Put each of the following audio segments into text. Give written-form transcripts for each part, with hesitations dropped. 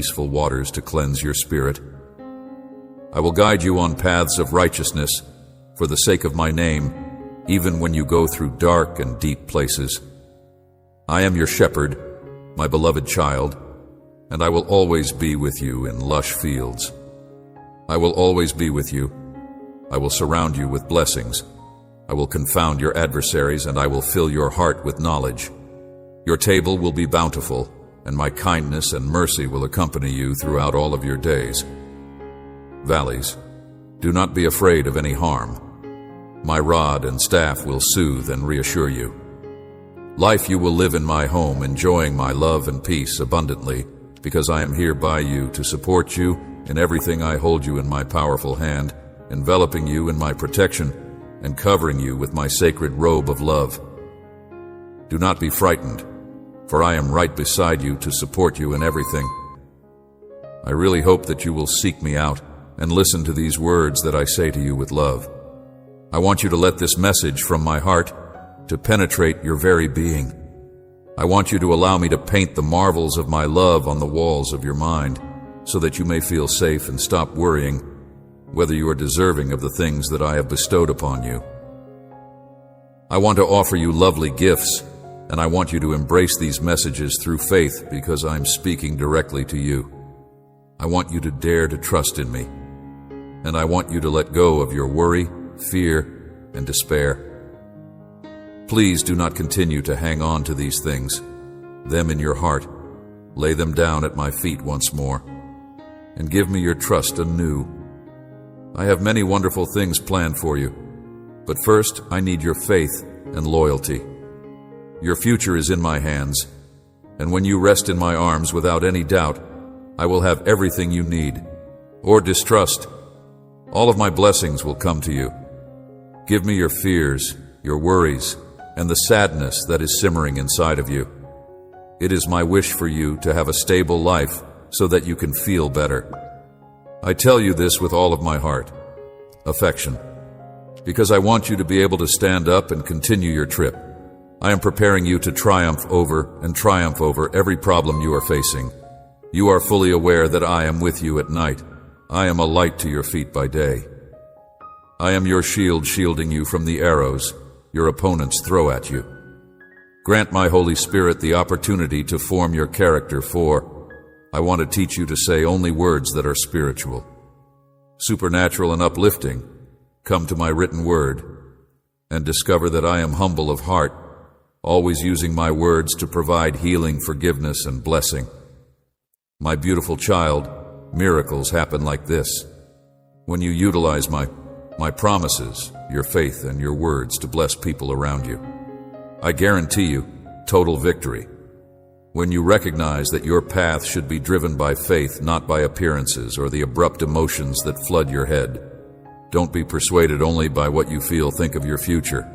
peaceful waters to cleanse your spirit. I will guide you on paths of righteousness for the sake of my name, even when you go through dark and deep places. I am your shepherd, my beloved child, and I will always be with you in lush fields. I will always be with you. I will surround you with blessings. I will confound your adversaries, and I will fill your heart with knowledge. Your table will be bountiful, and my kindness and mercy will accompany you throughout all of your days. Valleys, do not be afraid of any harm. My rod and staff will soothe and reassure you. Life you will live in my home, enjoying my love and peace abundantly, because I am here by you to support you in everything. I hold you in my powerful hand, enveloping you in my protection and covering you with my sacred robe of love. Do not be frightened, for I am right beside you to support you in everything. I really hope that you will seek me out and listen to these words that I say to you with love. I want you to let this message from my heart to penetrate your very being. I want you to allow me to paint the marvels of my love on the walls of your mind, so that you may feel safe and stop worrying whether you are deserving of the things that I have bestowed upon you. I want to offer you lovely gifts, and I want you to embrace these messages through faith, because I'm speaking directly to you. I want you to dare to trust in me, and I want you to let go of your worry, fear, and despair. Please do not continue to hang on to these things, them in your heart. Lay them down at my feet once more, and give me your trust anew. I have many wonderful things planned for you, but first I need your faith and loyalty. Your future is in my hands, and when you rest in my arms without any doubt, I will have everything you need, or distrust. All of my blessings will come to you. Give me your fears, your worries, and the sadness that is simmering inside of you. It is my wish for you to have a stable life so that you can feel better. I tell you this with all of my heart, affection, because I want you to be able to stand up and continue your trip. I am preparing you to triumph over every problem you are facing. You are fully aware that I am with you at night. I am a light to your feet by day. I am your shield, shielding you from the arrows your opponents throw at you. Grant my Holy Spirit the opportunity to form your character, for I want to teach you to say only words that are spiritual, supernatural, and uplifting. Come to my written word and discover that I am humble of heart, always using my words to provide healing, forgiveness, and blessing. My beautiful child, miracles happen like this when you utilize my promises, your faith, and your words to bless people around you. I guarantee you total victory when you recognize that your path should be driven by faith, not by appearances or the abrupt emotions that flood your head. Don't be persuaded only by what you feel. Think of your future.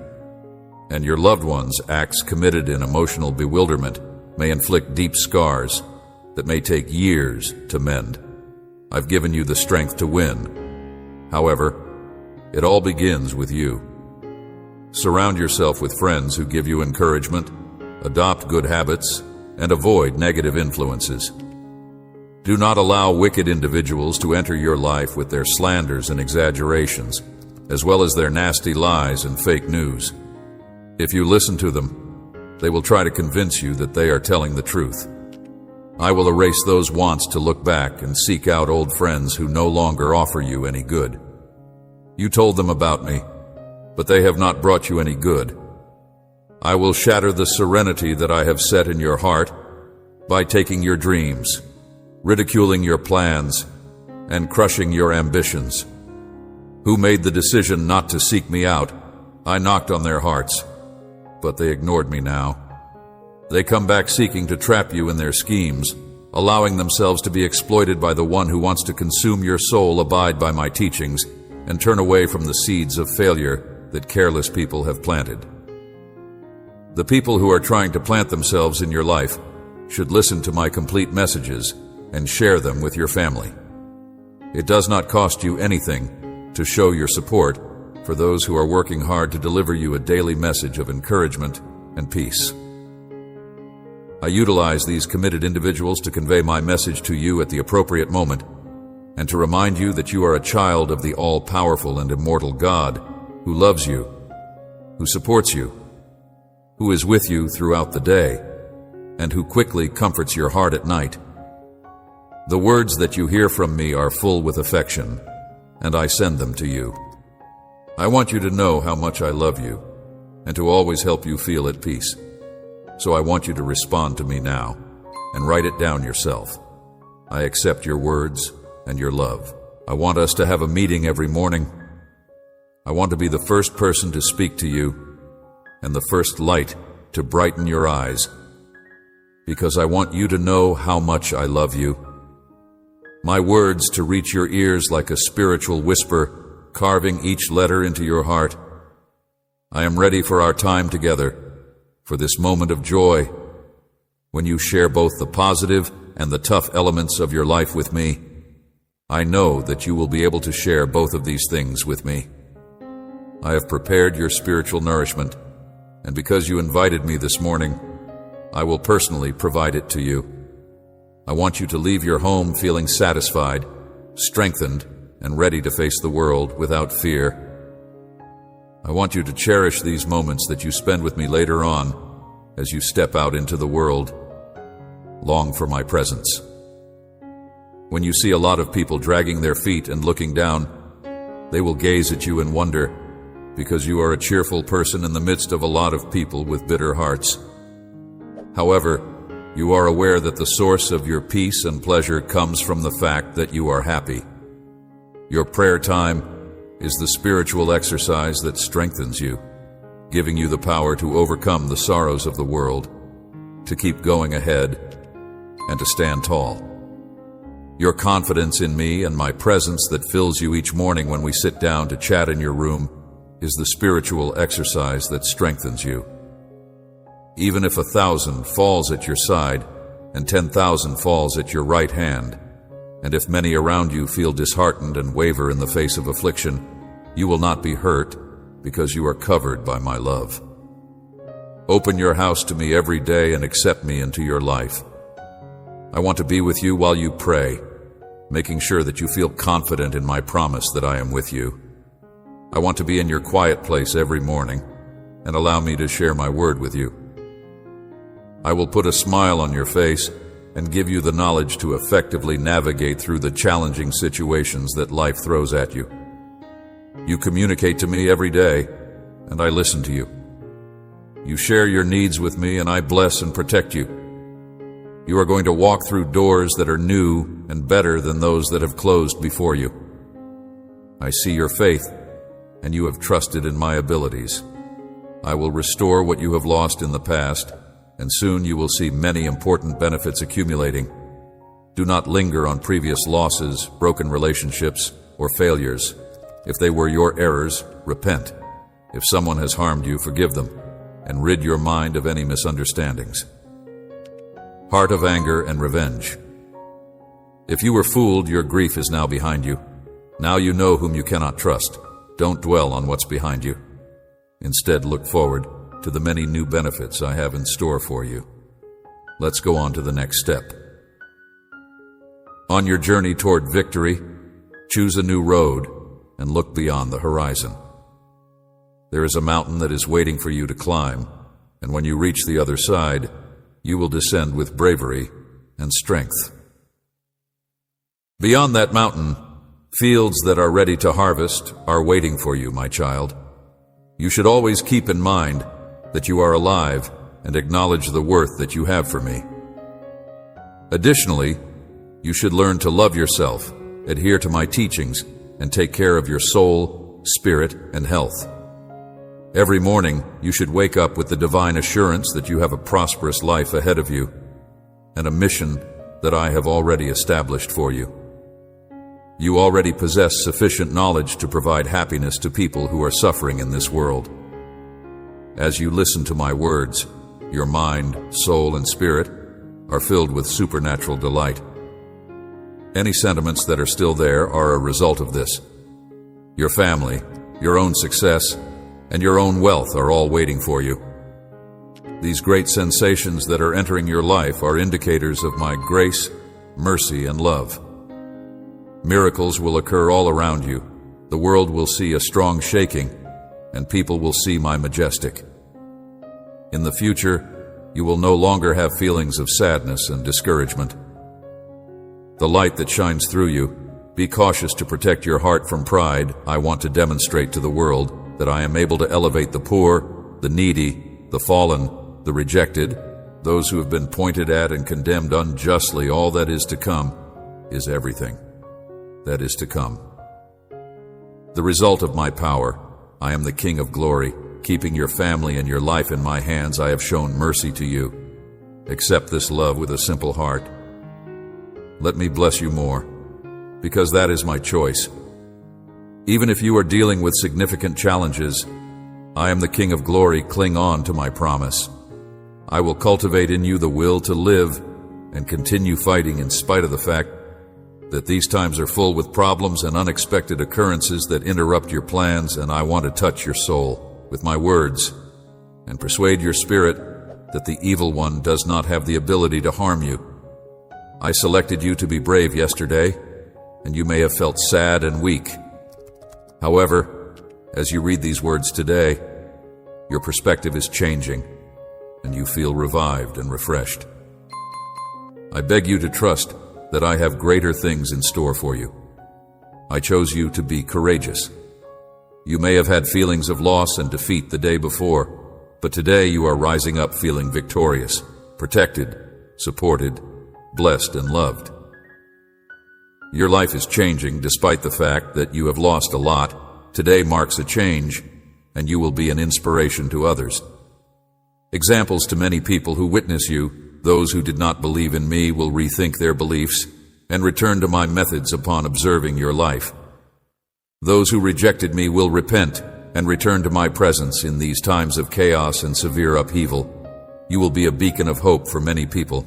And your loved ones' acts committed in emotional bewilderment may inflict deep scars that may take years to mend. I've given you the strength to win. However, it all begins with you. Surround yourself with friends who give you encouragement, adopt good habits, and avoid negative influences. Do not allow wicked individuals to enter your life with their slanders and exaggerations, as well as their nasty lies and fake news. If you listen to them, they will try to convince you that they are telling the truth. I will erase those wants to look back and seek out old friends who no longer offer you any good. You told them about me, but they have not brought you any good. I will shatter the serenity that I have set in your heart by taking your dreams, ridiculing your plans, and crushing your ambitions. Who made the decision not to seek me out? I knocked on their hearts, but they ignored me now. They come back seeking to trap you in their schemes, allowing themselves to be exploited by the one who wants to consume your soul. Abide by my teachings and turn away from the seeds of failure that careless people have planted. The people who are trying to plant themselves in your life should listen to my complete messages and share them with your family. It does not cost you anything to show your support for those who are working hard to deliver you a daily message of encouragement and peace. I utilize these committed individuals to convey my message to you at the appropriate moment and to remind you that you are a child of the all-powerful and immortal God who loves you, who supports you, who is with you throughout the day, and who quickly comforts your heart at night. The words that you hear from me are full with affection, and I send them to you. I want you to know how much I love you, and to always help you feel at peace. So I want you to respond to me now, and write it down yourself. I accept your words and your love. I want us to have a meeting every morning. I want to be the first person to speak to you, and the first light to brighten your eyes, because I want you to know how much I love you. My words to reach your ears like a spiritual whisper, carving each letter into your heart. I am ready for our time together, for this moment of joy, when you share both the positive and the tough elements of your life with me. I know that you will be able to share both of these things with me. I have prepared your spiritual nourishment, and because you invited me this morning, I will personally provide it to you. I want you to leave your home feeling satisfied, strengthened, and ready to face the world without fear. I want you to cherish these moments that you spend with me later on as you step out into the world. Long for my presence. When you see a lot of people dragging their feet and looking down, they will gaze at you in wonder, because you are a cheerful person in the midst of a lot of people with bitter hearts. However, you are aware that the source of your peace and pleasure comes from the fact that you are happy. Your prayer time is the spiritual exercise that strengthens you, giving you the power to overcome the sorrows of the world, to keep going ahead, and to stand tall. Your confidence in me and my presence that fills you each morning when we sit down to chat in your room is the spiritual exercise that strengthens you. Even if 1,000 falls at your side and 10,000 falls at your right hand, and if many around you feel disheartened and waver in the face of affliction, you will not be hurt, because you are covered by my love. Open your house to me every day and accept me into your life. I want to be with you while you pray, making sure that you feel confident in my promise that I am with you. I want to be in your quiet place every morning, and allow me to share my word with you. I will put a smile on your face and give you the knowledge to effectively navigate through the challenging situations that life throws at you. You communicate to me every day, and I listen to you. You share your needs with me, and I bless and protect you. You are going to walk through doors that are new and better than those that have closed before you. I see your faith, and you have trusted in my abilities. I will restore what you have lost in the past, and soon you will see many important benefits accumulating. Do not linger on previous losses, broken relationships, or failures. If they were your errors, repent. If someone has harmed you, forgive them, and rid your mind of any misunderstandings. Heart of anger and revenge. If you were fooled, your grief is now behind you. Now you know whom you cannot trust. Don't dwell on what's behind you. Instead, look forward to the many new benefits I have in store for you. Let's go on to the next step. On your journey toward victory, choose a new road and look beyond the horizon. There is a mountain that is waiting for you to climb, and when you reach the other side, you will descend with bravery and strength. Beyond that mountain, fields that are ready to harvest are waiting for you, my child. You should always keep in mind that you are alive and acknowledge the worth that you have for me. Additionally, you should learn to love yourself, adhere to my teachings, and take care of your soul, spirit, and health. Every morning, you should wake up with the divine assurance that you have a prosperous life ahead of you and a mission that I have already established for you. You already possess sufficient knowledge to provide happiness to people who are suffering in this world. As you listen to my words, your mind, soul, and spirit are filled with supernatural delight. Any sentiments that are still there are a result of this. Your family, your own success, and your own wealth are all waiting for you. These great sensations that are entering your life are indicators of my grace, mercy, and love. Miracles will occur all around you. The world will see a strong shaking, and people will see my majestic. In the future, you will no longer have feelings of sadness and discouragement. The light that shines through you, be cautious to protect your heart from pride. I want to demonstrate to the world that I am able to elevate the poor, the needy, the fallen, the rejected, those who have been pointed at and condemned unjustly. All that is to come is everything that is to come. The result of my power, I am the King of glory, keeping your family and your life in my hands. I have shown mercy to you. Accept this love with a simple heart. Let me bless you more, because that is my choice. Even if you are dealing with significant challenges, I am the King of glory. Cling on to my promise. I will cultivate in you the will to live and continue fighting in spite of the fact that these times are full with problems and unexpected occurrences that interrupt your plans, and I want to touch your soul with my words and persuade your spirit that the evil one does not have the ability to harm you. I selected you to be brave yesterday, and you may have felt sad and weak. However, as you read these words today, your perspective is changing, and you feel revived and refreshed. I beg you to trust that I have greater things in store for you. I chose you to be courageous. You may have had feelings of loss and defeat the day before, but today you are rising up feeling victorious, protected, supported, blessed, and loved. Your life is changing despite the fact that you have lost a lot. Today marks a change, and you will be an inspiration to others. Examples to many people who witness you. Those who did not believe in me will rethink their beliefs and return to my methods upon observing your life. Those who rejected me will repent and return to my presence in these times of chaos and severe upheaval. You will be a beacon of hope for many people.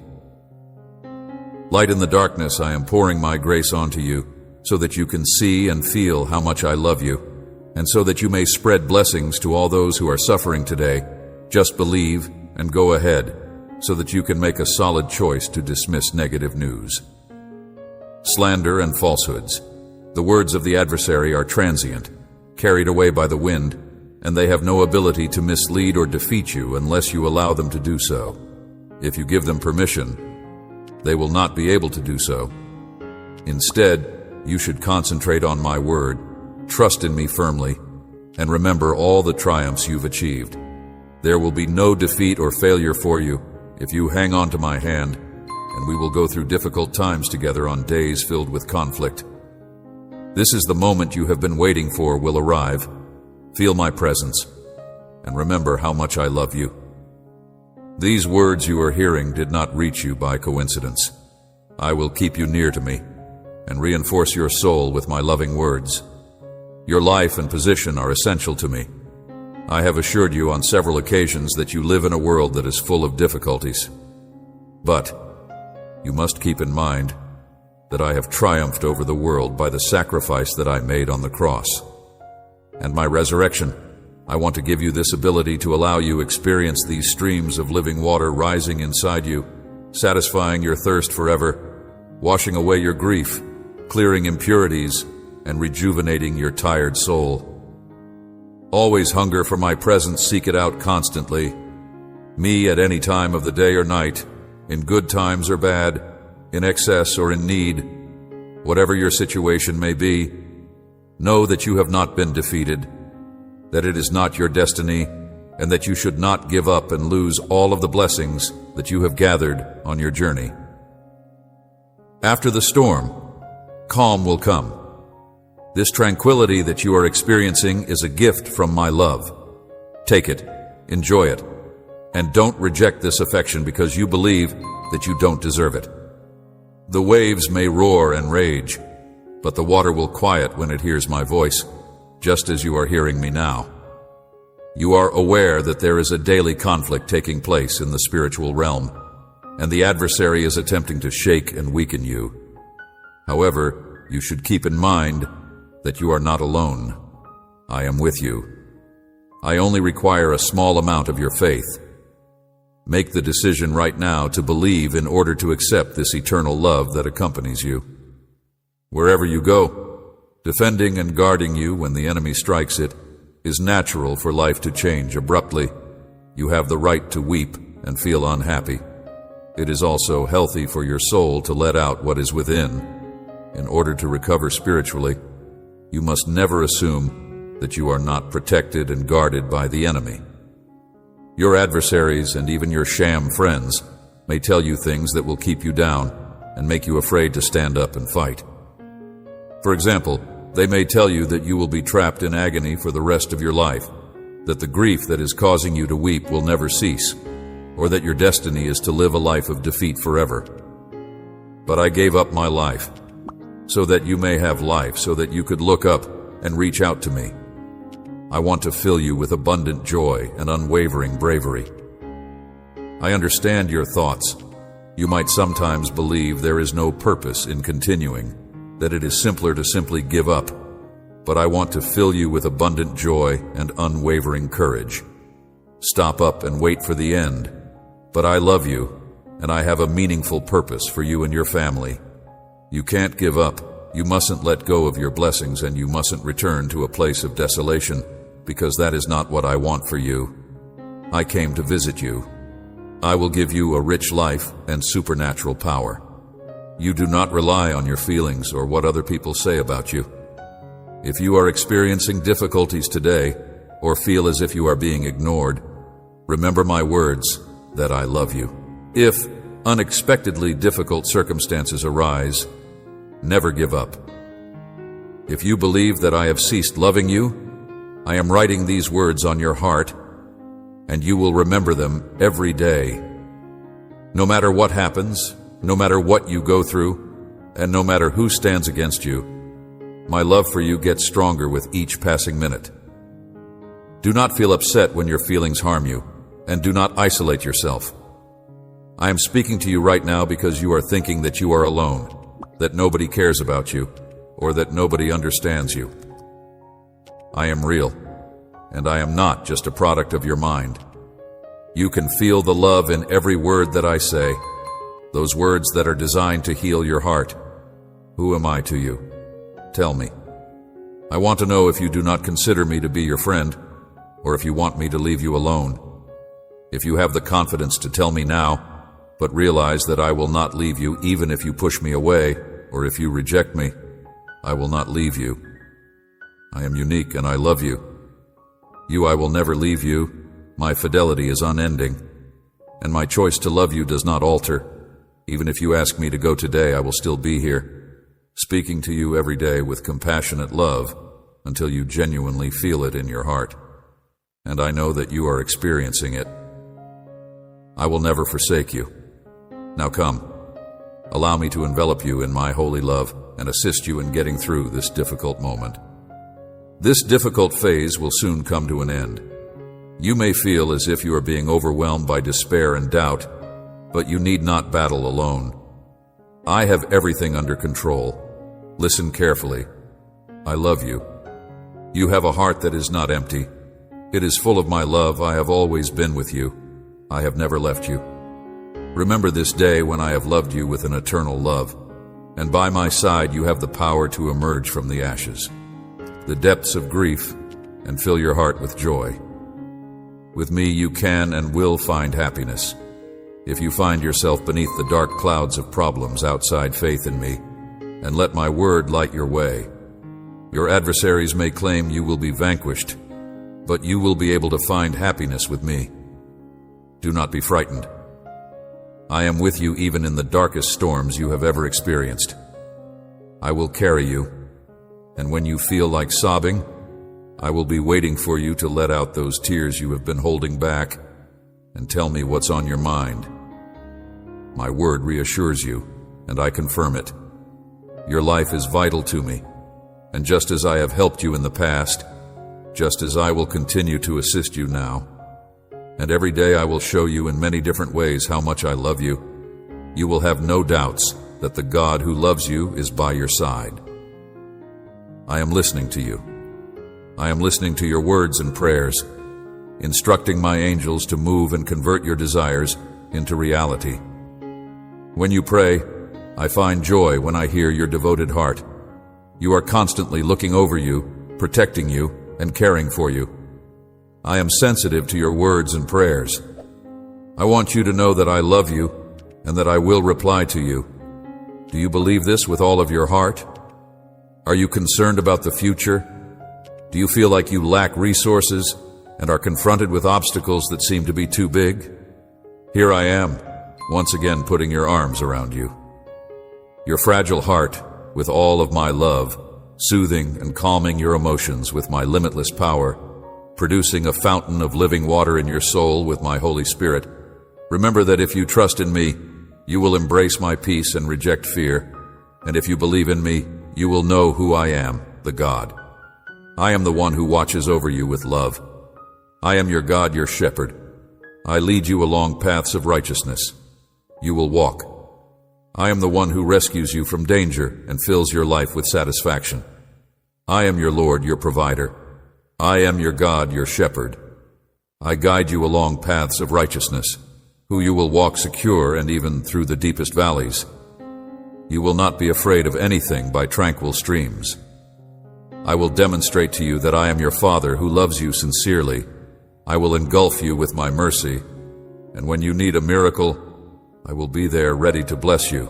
Light in the darkness, I am pouring my grace onto you so that you can see and feel how much I love you, and so that you may spread blessings to all those who are suffering today. Just believe and go ahead, so that you can make a solid choice to dismiss negative news. Slander and falsehoods. The words of the adversary are transient, carried away by the wind, and they have no ability to mislead or defeat you unless you allow them to do so. If you give them permission, they will not be able to do so. Instead, you should concentrate on my word, trust in me firmly, and remember all the triumphs you've achieved. There will be no defeat or failure for you if you hang on to my hand, and we will go through difficult times together on days filled with conflict. This is the moment you have been waiting for will arrive. Feel my presence, and remember how much I love you. These words you are hearing did not reach you by coincidence. I will keep you near to me and reinforce your soul with my loving words. Your life and position are essential to me. I have assured you on several occasions that you live in a world that is full of difficulties. But you must keep in mind that I have triumphed over the world by the sacrifice that I made on the cross. And my resurrection, I want to give you this ability to allow you experience these streams of living water rising inside you, satisfying your thirst forever, washing away your grief, clearing impurities, and rejuvenating your tired soul. Always hunger for my presence, seek it out constantly. Me at any time of the day or night, in good times or bad, in excess or in need. Whatever your situation may be, know that you have not been defeated, that it is not your destiny, and that you should not give up and lose all of the blessings that you have gathered on your journey. After the storm, calm will come. This tranquility that you are experiencing is a gift from my love. Take it, enjoy it, and don't reject this affection because you believe that you don't deserve it. The waves may roar and rage, but the water will quiet when it hears my voice, just as you are hearing me now. You are aware that there is a daily conflict taking place in the spiritual realm, and the adversary is attempting to shake and weaken you. However, you should keep in mind that you are not alone. I am with you. I only require a small amount of your faith. Make the decision right now to believe in order to accept this eternal love that accompanies you. Wherever you go, defending and guarding you when the enemy strikes it, is natural for life to change abruptly. You have the right to weep and feel unhappy. It is also healthy for your soul to let out what is within. In order to recover spiritually, you must never assume that you are not protected and guarded by the enemy. Your adversaries and even your sham friends may tell you things that will keep you down and make you afraid to stand up and fight. For example, they may tell you that you will be trapped in agony for the rest of your life, that the grief that is causing you to weep will never cease, or that your destiny is to live a life of defeat forever. But I gave up my life so that you may have life, so that you could look up and reach out to me. I want to fill you with abundant joy and unwavering bravery. I understand your thoughts. You might sometimes believe there is no purpose in continuing, that it is simpler to simply give up. But I want to fill you with abundant joy and unwavering courage. Stop up and wait for the end. But I love you, and I have a meaningful purpose for you and your family. You can't give up. You mustn't let go of your blessings, and you mustn't return to a place of desolation, because that is not what I want for you. I came to visit you. I will give you a rich life and supernatural power. You do not rely on your feelings or what other people say about you. If you are experiencing difficulties today, or feel as if you are being ignored, remember my words that I love you. If unexpectedly difficult circumstances arise, never give up. If you believe that I have ceased loving you, I am writing these words on your heart, and you will remember them every day. No matter what happens, no matter what you go through, and no matter who stands against you, my love for you gets stronger with each passing minute. Do not feel upset when your feelings harm you, and do not isolate yourself. I am speaking to you right now because you are thinking that you are alone, that nobody cares about you, or that nobody understands you. I am real, and I am not just a product of your mind. You can feel the love in every word that I say, those words that are designed to heal your heart. Who am I to you? Tell me. I want to know if you do not consider me to be your friend, or if you want me to leave you alone. If you have the confidence to tell me now, but realize that I will not leave you even if you push me away, or if you reject me, I will not leave you. I am unique and I love you. I will never leave you. My fidelity is unending, and my choice to love you does not alter. Even if you ask me to go today, I will still be here, speaking to you every day with compassionate love until you genuinely feel it in your heart. And I know that you are experiencing it. I will never forsake you. Now come, allow me to envelop you in my holy love and assist you in getting through this difficult moment. This difficult phase will soon come to an end. You may feel as if you are being overwhelmed by despair and doubt, but you need not battle alone. I have everything under control. Listen carefully. I love you. You have a heart that is not empty. It is full of my love. I have always been with you. I have never left you. Remember this day when I have loved you with an eternal love, and by my side you have the power to emerge from the ashes, the depths of grief, and fill your heart with joy. With me you can and will find happiness. If you find yourself beneath the dark clouds of problems outside faith in me, and let my word light your way. Your adversaries may claim you will be vanquished, but you will be able to find happiness with me. Do not be frightened. I am with you even in the darkest storms you have ever experienced. I will carry you, and when you feel like sobbing, I will be waiting for you to let out those tears you have been holding back and tell me what's on your mind. My word reassures you, and I confirm it. Your life is vital to me, and just as I have helped you in the past, just as I will continue to assist you now, and every day I will show you in many different ways how much I love you, you will have no doubts that the God who loves you is by your side. I am listening to you. I am listening to your words and prayers. instructing my angels to move and convert your desires into reality. When you pray, I find joy when I hear your devoted heart. You are constantly looking over you, protecting you, and caring for you. I am sensitive to your words and prayers. I want you to know that I love you and that I will reply to you. Do you believe this with all of your heart? Are you concerned about the future? Do you feel like you lack resources and are confronted with obstacles that seem to be too big? Here I am, once again putting your arms around you. Your fragile heart, with all of my love, soothing and calming your emotions with my limitless power, producing a fountain of living water in your soul with my Holy Spirit. Remember that if you trust in me, you will embrace my peace and reject fear, and if you believe in me, you will know who I am, the God. I am the one who watches over you with love. I am your God, your shepherd. I lead you along paths of righteousness. You will walk. I am the one who rescues you from danger and fills your life with satisfaction. I am your Lord, your provider. I am your God, your shepherd. I guide you along paths of righteousness, who you will walk secure and even through the deepest valleys. You will not be afraid of anything by tranquil streams. I will demonstrate to you that I am your Father who loves you sincerely. I will engulf you with my mercy, and when you need a miracle, I will be there ready to bless you.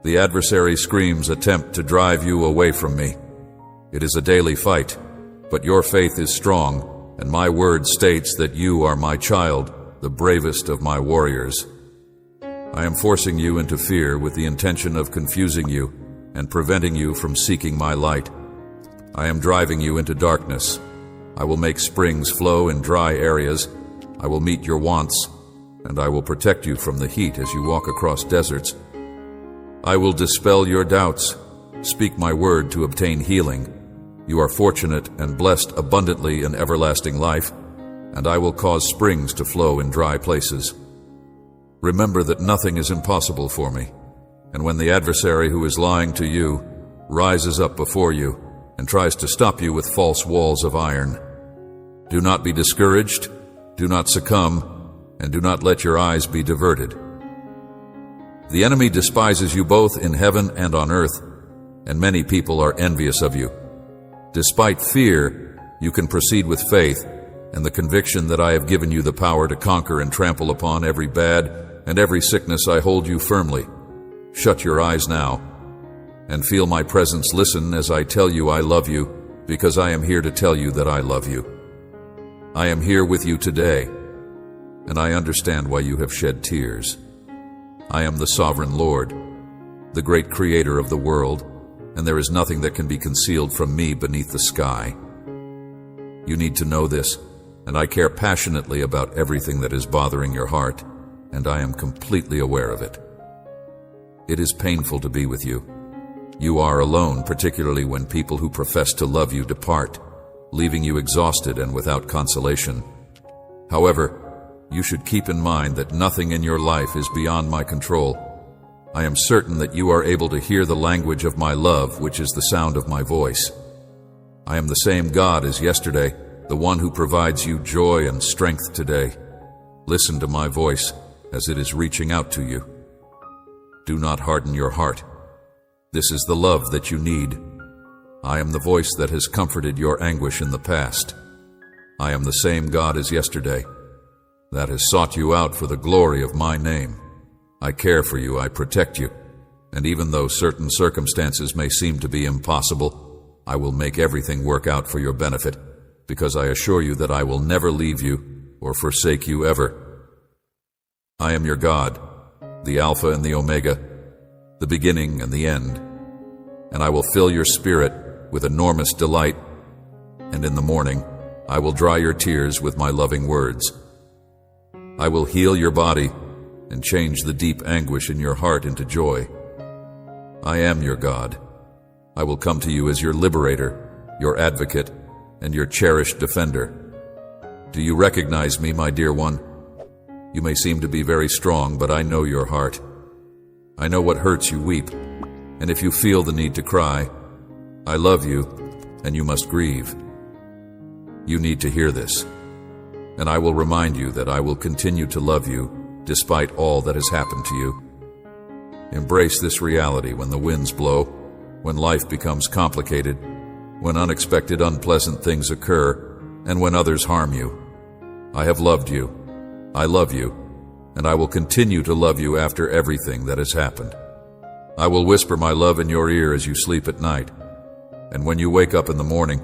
The adversary screams attempt to drive you away from me. It is a daily fight, but your faith is strong, and my word states that you are my child, the bravest of my warriors. I am forcing you into fear with the intention of confusing you and preventing you from seeking my light. I am driving you into darkness. I will make springs flow in dry areas. I will meet your wants, and I will protect you from the heat as you walk across deserts. I will dispel your doubts. Speak my word to obtain healing. You are fortunate and blessed abundantly in everlasting life, and I will cause springs to flow in dry places. Remember that nothing is impossible for me, and when the adversary who is lying to you rises up before you and tries to stop you with false walls of iron, do not be discouraged, do not succumb, and do not let your eyes be diverted. The enemy despises you both in heaven and on earth, and many people are envious of you. Despite fear, you can proceed with faith and the conviction that I have given you the power to conquer and trample upon every bad and every sickness. I hold you firmly. Shut your eyes now and feel my presence. Listen as I tell you I love you, because I am here to tell you that I love you. I am here with you today, and I understand why you have shed tears. I am the sovereign Lord, the great creator of the world, and there is nothing that can be concealed from me beneath the sky. You need to know this, and I care passionately about everything that is bothering your heart, and I am completely aware of it. It is painful to be with you. You are alone, particularly when people who profess to love you depart, leaving you exhausted and without consolation. However, you should keep in mind that nothing in your life is beyond my control. I am certain that you are able to hear the language of my love, which is the sound of my voice. I am the same God as yesterday, the one who provides you joy and strength today. Listen to my voice as it is reaching out to you. Do not harden your heart. This is the love that you need. I am the voice that has comforted your anguish in the past. I am the same God as yesterday, that has sought you out for the glory of my name. I care for you, I protect you, and even though certain circumstances may seem to be impossible, I will make everything work out for your benefit, because I assure you that I will never leave you or forsake you ever. I am your God, the Alpha and the Omega, the beginning and the end, and I will fill your spirit with enormous delight, and in the morning I will dry your tears with my loving words. I will heal your body and change the deep anguish in your heart into joy. I am your God. I will come to you as your liberator, your advocate, and your cherished defender. Do you recognize me, my dear one? You may seem to be very strong, but I know your heart. I know what hurts you weep, and if you feel the need to cry, I love you, and you must grieve. You need to hear this. and I will remind you that I will continue to love you despite all that has happened to you. Embrace this reality when the winds blow, when life becomes complicated, when unexpected unpleasant things occur, and when others harm you. I have loved you, I love you, and I will continue to love you after everything that has happened. I will whisper my love in your ear as you sleep at night, and when you wake up in the morning,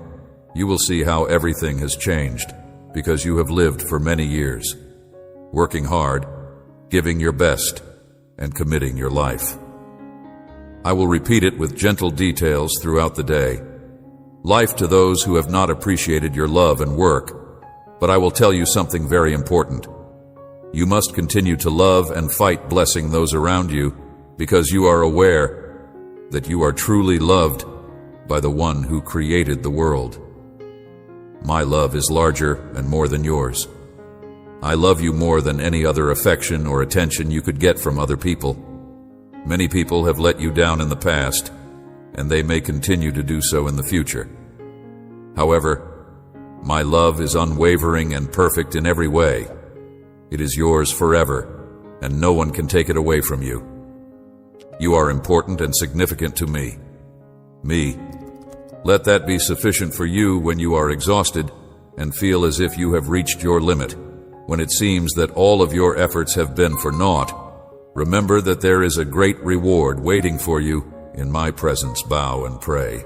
you will see how everything has changed because you have lived for many years, working hard, giving your best, and committing your life. I will repeat it with gentle details throughout the day. Life to those who have not appreciated your love and work, but I will tell you something very important. You must continue to love and fight blessing those around you because you are aware that you are truly loved by the one who created the world. My love is larger and more than yours. I love you more than any other affection or attention you could get from other people. Many people have let you down in the past, and they may continue to do so in the future. However, my love is unwavering and perfect in every way. It is yours forever, and no one can take it away from you. You are important and significant to me. Let that be sufficient for you when you are exhausted and feel as if you have reached your limit. When it seems that all of your efforts have been for naught, remember that there is a great reward waiting for you in my presence. Bow and pray.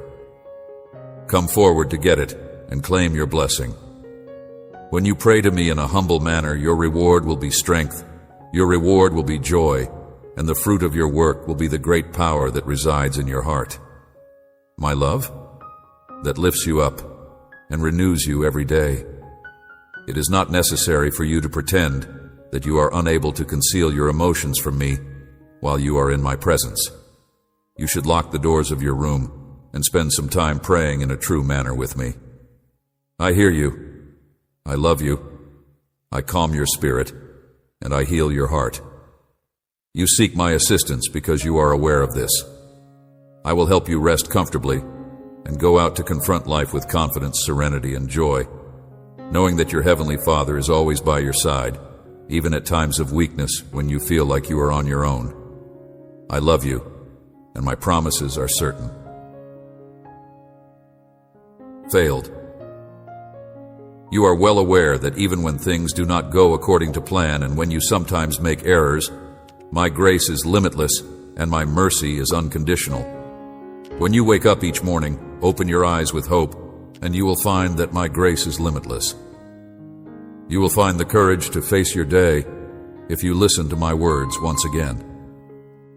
Come forward to get it and claim your blessing. When you pray to me in a humble manner, your reward will be strength, your reward will be joy, and the fruit of your work will be the great power that resides in your heart. My love, that lifts you up and renews you every day. It is not necessary for you to pretend that you are unable to conceal your emotions from me while you are in my presence. You should lock the doors of your room and spend some time praying in a true manner with me. I hear you. I love you. I calm your spirit, and I heal your heart. You seek my assistance because you are aware of this. I will help you rest comfortably and go out to confront life with confidence, serenity, and joy, knowing that your Heavenly Father is always by your side, even at times of weakness when you feel like you are on your own. I love you, and my promises are certain. Failed. You are well aware that even when things do not go according to plan and when you sometimes make errors, my grace is limitless and my mercy is unconditional. When you wake up each morning, open your eyes with hope, and you will find that my grace is limitless. You will find the courage to face your day if you listen to my words once again.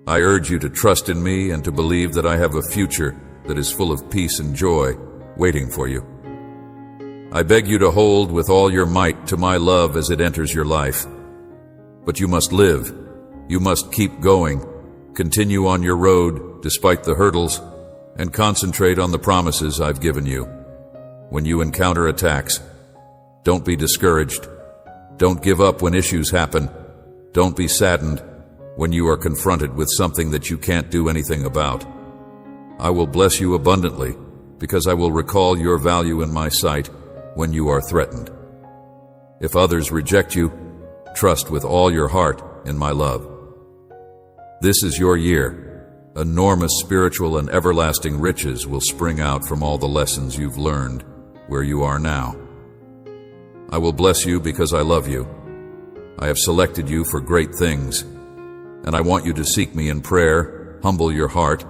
I urge you to trust in me and to believe that I have a future that is full of peace and joy waiting for you. I beg you to hold with all your might to my love as it enters your life. But you must live. You must keep going. Continue on your road despite the hurdles and concentrate on the promises I've given you. When you encounter attacks, don't be discouraged. Don't give up when issues happen. Don't be saddened when you are confronted with something that you can't do anything about. I will bless you abundantly because I will recall your value in my sight when you are threatened. If others reject you, trust with all your heart in my love. This is your year. Enormous spiritual and everlasting riches will spring out from all the lessons you've learned where you are now. I will bless you because I love you. I have selected you for great things, and I want you to seek me in prayer, humble your heart,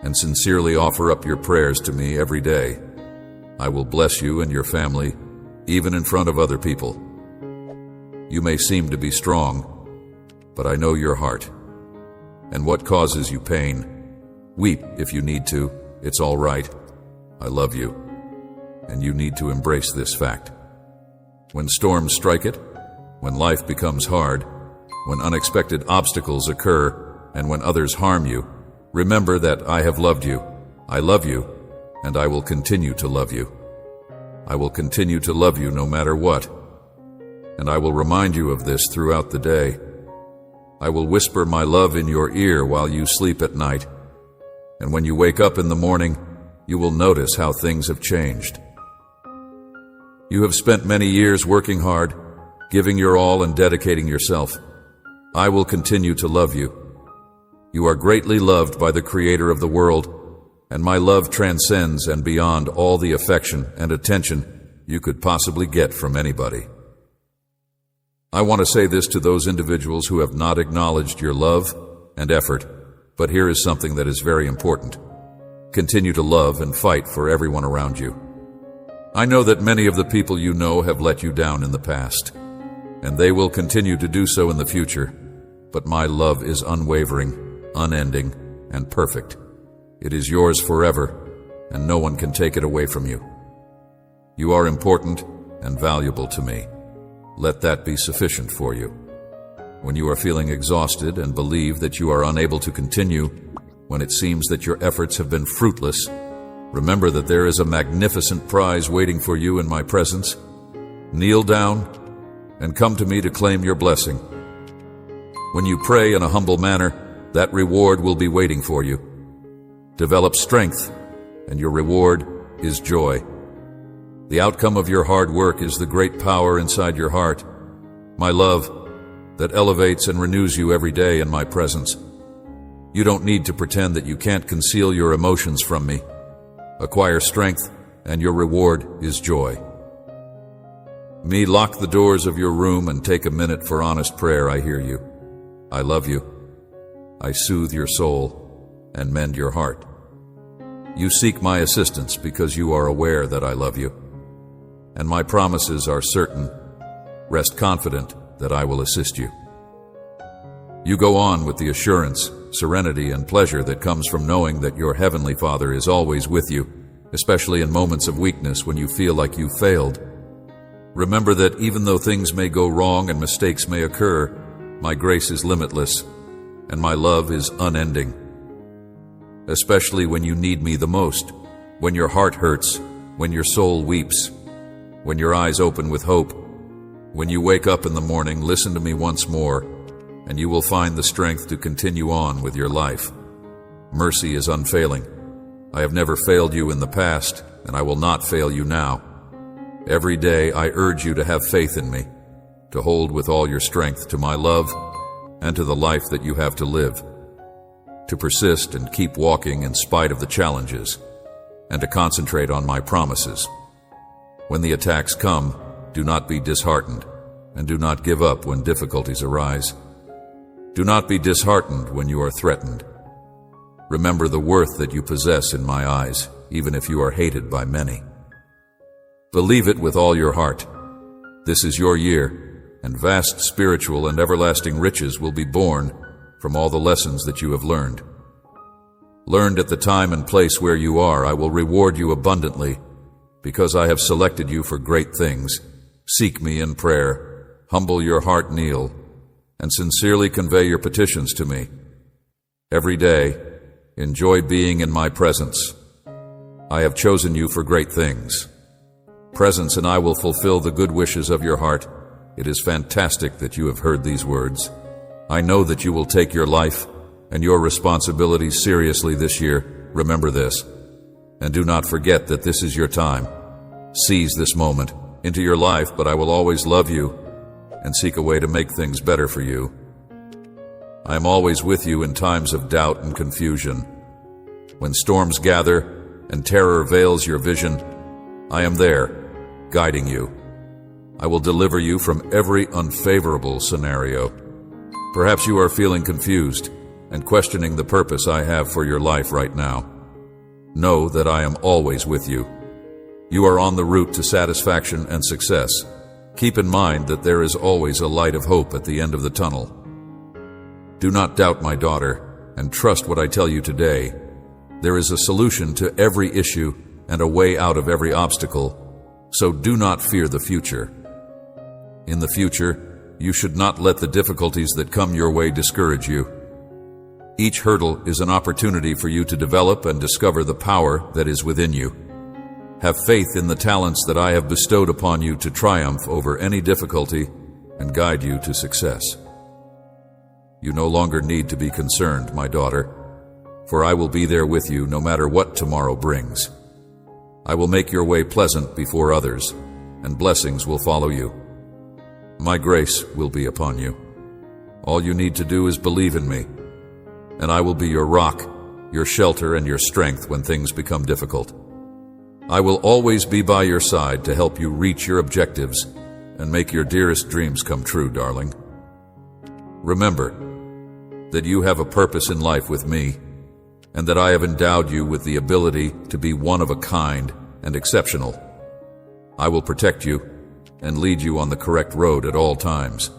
and sincerely offer up your prayers to me every day. I will bless you and your family, even in front of other people. You may seem to be strong, but I know your heart. And what causes you pain? Weep if you need to. It's all right. I love you, and you need to embrace this fact. When storms strike it, when life becomes hard, when unexpected obstacles occur, and when others harm you, remember that I have loved you. I love you, and I will continue to love you. I will continue to love you no matter what, and I will remind you of this throughout the day. I will whisper my love in your ear while you sleep at night, and when you wake up in the morning, you will notice how things have changed. You have spent many years working hard, giving your all and dedicating yourself. I will continue to love you. You are greatly loved by the Creator of the world, and my love transcends and beyond all the affection and attention you could possibly get from anybody. I want to say this to those individuals who have not acknowledged your love and effort, but here is something that is very important. Continue to love and fight for everyone around you. I know that many of the people you know have let you down in the past, and they will continue to do so in the future, but my love is unwavering, unending, and perfect. It is yours forever, and no one can take it away from you. You are important and valuable to me. Let that be sufficient for you. When you are feeling exhausted and believe that you are unable to continue, when it seems that your efforts have been fruitless, remember that there is a magnificent prize waiting for you in my presence. Kneel down and come to me to claim your blessing. When you pray in a humble manner, that reward will be waiting for you. Develop strength, and your reward is joy. The outcome of your hard work is the great power inside your heart, my love, that elevates and renews you every day in my presence. You don't need to pretend that you can't conceal your emotions from me. Acquire strength, and your reward is joy. Me, lock the doors of your room and take a minute for honest prayer. I hear you. I love you. I soothe your soul and mend your heart. You seek my assistance because you are aware that I love you, and my promises are certain. Rest confident that I will assist you. You go on with the assurance, serenity, and pleasure that comes from knowing that your Heavenly Father is always with you, especially in moments of weakness when you feel like you failed. Remember that even though things may go wrong and mistakes may occur, my grace is limitless, and my love is unending. Especially when you need me the most, when your heart hurts, when your soul weeps, when your eyes open with hope. When you wake up in the morning, listen to me once more, and you will find the strength to continue on with your life. Mercy is unfailing. I have never failed you in the past, and I will not fail you now. Every day I urge you to have faith in me, to hold with all your strength to my love and to the life that you have to live, to persist and keep walking in spite of the challenges, and to concentrate on my promises. When the attacks come, do not be disheartened, and do not give up when difficulties arise. Do not be disheartened when you are threatened. Remember the worth that you possess in my eyes, even if you are hated by many. Believe it with all your heart. This is your year, and vast spiritual and everlasting riches will be born from all the lessons that you have learned. Learned at the time and place where you are, I will reward you abundantly, because I have selected you for great things. Seek me in prayer, humble your heart, kneel, and sincerely convey your petitions to me. Every day, enjoy being in my presence. I have chosen you for great things. Presence, and I will fulfill the good wishes of your heart. It is fantastic that you have heard these words. I know that you will take your life and your responsibilities seriously this year. Remember this, and do not forget that this is your time. Seize this moment into your life, but I will always love you and seek a way to make things better for you. I am always with you in times of doubt and confusion. When storms gather and terror veils your vision, I am there, guiding you. I will deliver you from every unfavorable scenario. Perhaps you are feeling confused and questioning the purpose I have for your life right now. Know that I am always with you. You are on the route to satisfaction and success. Keep in mind that there is always a light of hope at the end of the tunnel. Do not doubt, my daughter, and trust what I tell you today. There is a solution to every issue and a way out of every obstacle, so do not fear the future. In the future, you should not let the difficulties that come your way discourage you. Each hurdle is an opportunity for you to develop and discover the power that is within you. Have faith in the talents that I have bestowed upon you to triumph over any difficulty and guide you to success. You no longer need to be concerned, my daughter, for I will be there with you no matter what tomorrow brings. I will make your way pleasant before others, and blessings will follow you. My grace will be upon you. All you need to do is believe in me, and I will be your rock, your shelter, and your strength when things become difficult. I will always be by your side to help you reach your objectives and make your dearest dreams come true, darling. Remember that you have a purpose in life with me, and that I have endowed you with the ability to be one of a kind and exceptional. I will protect you and lead you on the correct road at all times.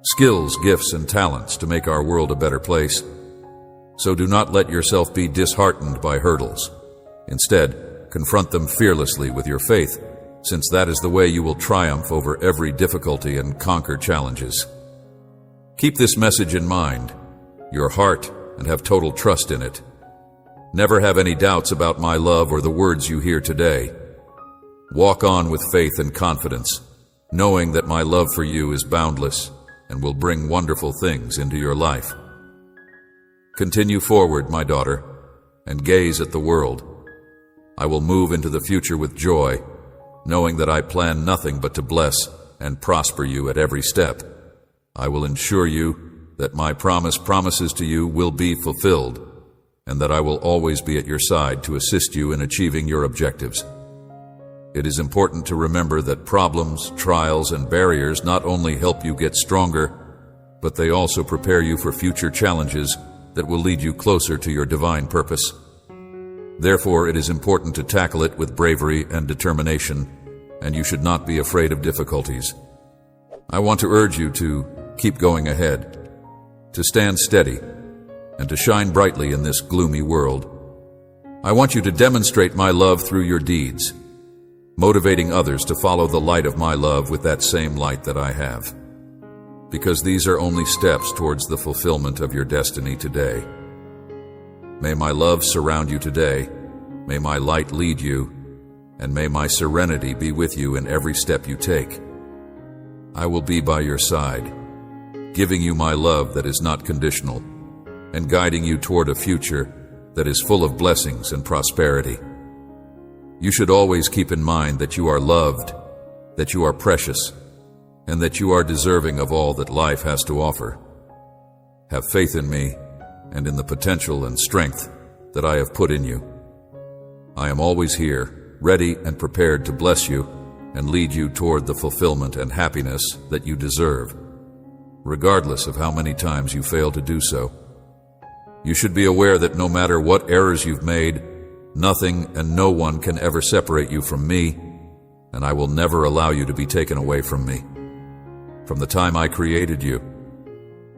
Skills, gifts, and talents to make our world a better place. So do not let yourself be disheartened by hurdles. Instead, confront them fearlessly with your faith, since that is the way you will triumph over every difficulty and conquer challenges. Keep this message in mind, your heart, and have total trust in it. Never have any doubts about my love or the words you hear today. Walk on with faith and confidence, knowing that my love for you is boundless and will bring wonderful things into your life. Continue forward, my daughter, and gaze at the world. I will move into the future with joy, knowing that I plan nothing but to bless and prosper you at every step. I will ensure you that my promises to you will be fulfilled, and that I will always be at your side to assist you in achieving your objectives. It is important to remember that problems, trials, and barriers not only help you get stronger, but they also prepare you for future challenges that will lead you closer to your divine purpose. Therefore, it is important to tackle it with bravery and determination, and you should not be afraid of difficulties. I want to urge you to keep going ahead, to stand steady, and to shine brightly in this gloomy world. I want you to demonstrate my love through your deeds, motivating others to follow the light of my love with that same light that I have. Because these are only steps towards the fulfillment of your destiny today. May my love surround you today, may my light lead you, and may my serenity be with you in every step you take. I will be by your side, giving you my love that is not conditional, and guiding you toward a future that is full of blessings and prosperity. You should always keep in mind that you are loved, that you are precious, and that you are deserving of all that life has to offer. Have faith in me and in the potential and strength that I have put in you. I am always here, ready and prepared to bless you and lead you toward the fulfillment and happiness that you deserve, regardless of how many times you fail to do so. You should be aware that no matter what errors you've made, nothing and no one can ever separate you from me, and I will never allow you to be taken away from me. From the time I created you,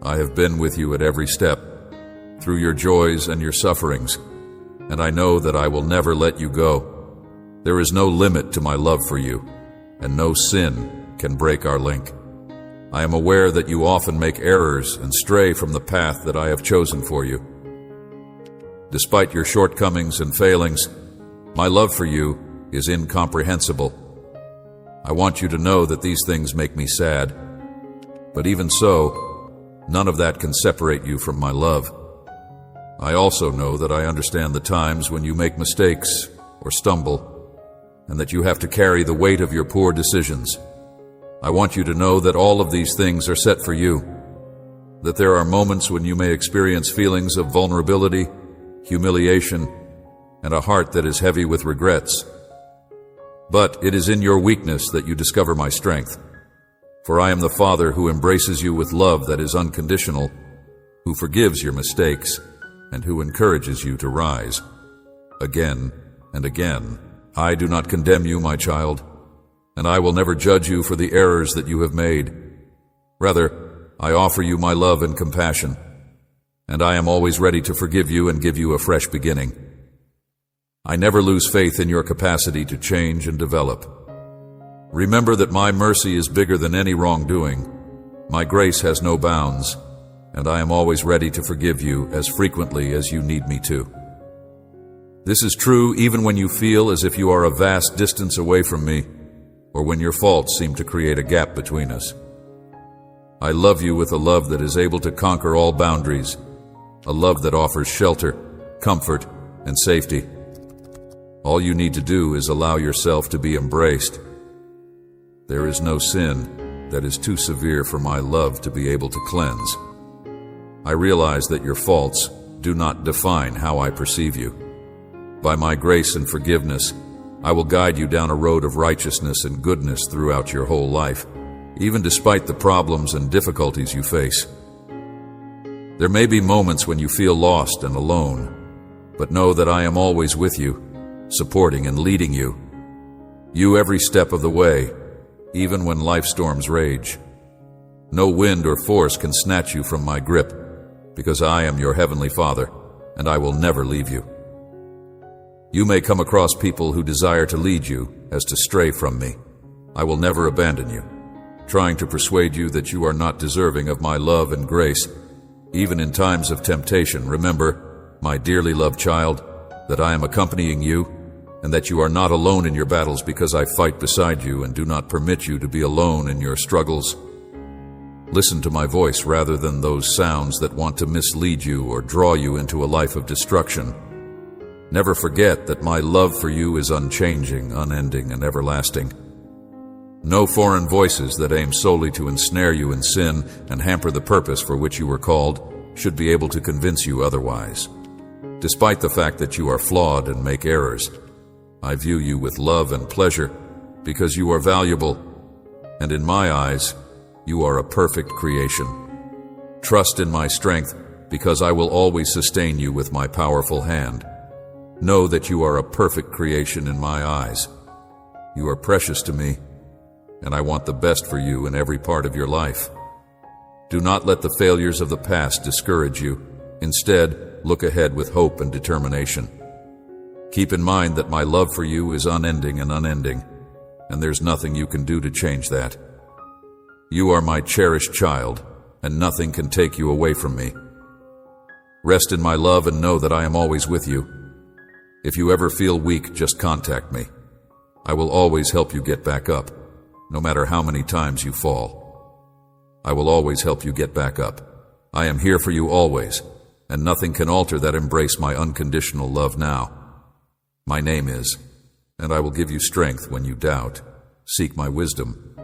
I have been with you at every step, through your joys and your sufferings, and I know that I will never let you go. There is no limit to my love for you, and no sin can break our link. I am aware that you often make errors and stray from the path that I have chosen for you. Despite your shortcomings and failings, my love for you is incomprehensible. I want you to know that these things make me sad, but even so, none of that can separate you from my love. I also know that I understand the times when you make mistakes or stumble, and that you have to carry the weight of your poor decisions. I want you to know that all of these things are set for you, that there are moments when you may experience feelings of vulnerability, humiliation, and a heart that is heavy with regrets. But it is in your weakness that you discover my strength. For I am the Father who embraces you with love that is unconditional, who forgives your mistakes, and who encourages you to rise. Again and again, I do not condemn you, my child, and I will never judge you for the errors that you have made. Rather, I offer you my love and compassion, and I am always ready to forgive you and give you a fresh beginning. I never lose faith in your capacity to change and develop. Remember that my mercy is bigger than any wrongdoing. My grace has no bounds, and I am always ready to forgive you as frequently as you need me to. This is true even when you feel as if you are a vast distance away from me, or when your faults seem to create a gap between us. I love you with a love that is able to conquer all boundaries, a love that offers shelter, comfort, and safety. All you need to do is allow yourself to be embraced. There is no sin, that is too severe for my love to be able to cleanse. I realize that your faults do not define how I perceive you. By my grace and forgiveness, I will guide you down a road of righteousness and goodness throughout your whole life, even despite the problems and difficulties you face. There may be moments when you feel lost and alone, but know that I am always with you, supporting and leading you every step of the way, even when life storms rage. No wind or force can snatch you from my grip, because I am your Heavenly Father, and I will never leave you. You may come across people who desire to lead you as to stray from me. I will never abandon you, trying to persuade you that you are not deserving of my love and grace. Even in times of temptation, remember, my dearly loved child, that I am accompanying you, and that you are not alone in your battles, because I fight beside you and do not permit you to be alone in your struggles. Listen to my voice rather than those sounds that want to mislead you or draw you into a life of destruction. Never forget that my love for you is unchanging, unending, and everlasting. No foreign voices that aim solely to ensnare you in sin and hamper the purpose for which you were called should be able to convince you otherwise. Despite the fact that you are flawed and make errors, I view you with love and pleasure because you are valuable, and in my eyes, you are a perfect creation. Trust in my strength, because I will always sustain you with my powerful hand. Know that you are a perfect creation in my eyes. You are precious to me, and I want the best for you in every part of your life. Do not let the failures of the past discourage you. Instead, look ahead with hope and determination. Keep in mind that my love for you is unending, and there's nothing you can do to change that. You are my cherished child, and nothing can take you away from me. Rest in my love and know that I am always with you. If you ever feel weak, just contact me. I will always help you get back up, no matter how many times you fall. I will always help you get back up. I am here for you always, and nothing can alter that embrace my unconditional love now. My name is, and I will give you strength when you doubt. Seek my wisdom,